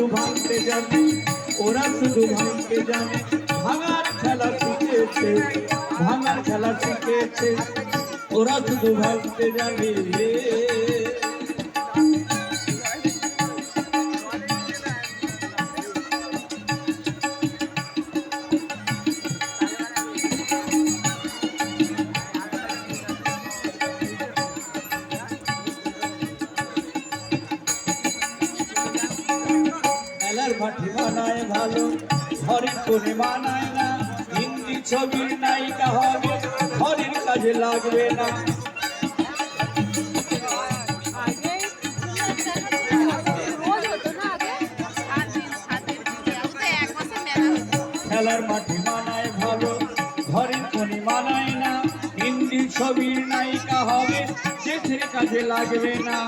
শুধু ভাঙতে জানে, ওরা শুধু ভাঙতে জানে। ভাঙার খেলা শিখেছে, ভাঙার খেলা শিখেছে, ওরা শুধু ভাঙতে জানে। মেলার মাঠে বানায় ভালো, ঘরের কোণে বানায় না। হিন্দি ছবির নায়িকা হবে, ঘরের কাজে লাগবে না। খেলার মাঠে বানায় ভালো, ঘরের কোণে বানায় না। হিন্দি ছবির নায়িকা হবে, দেশের কাজে লাগবে না।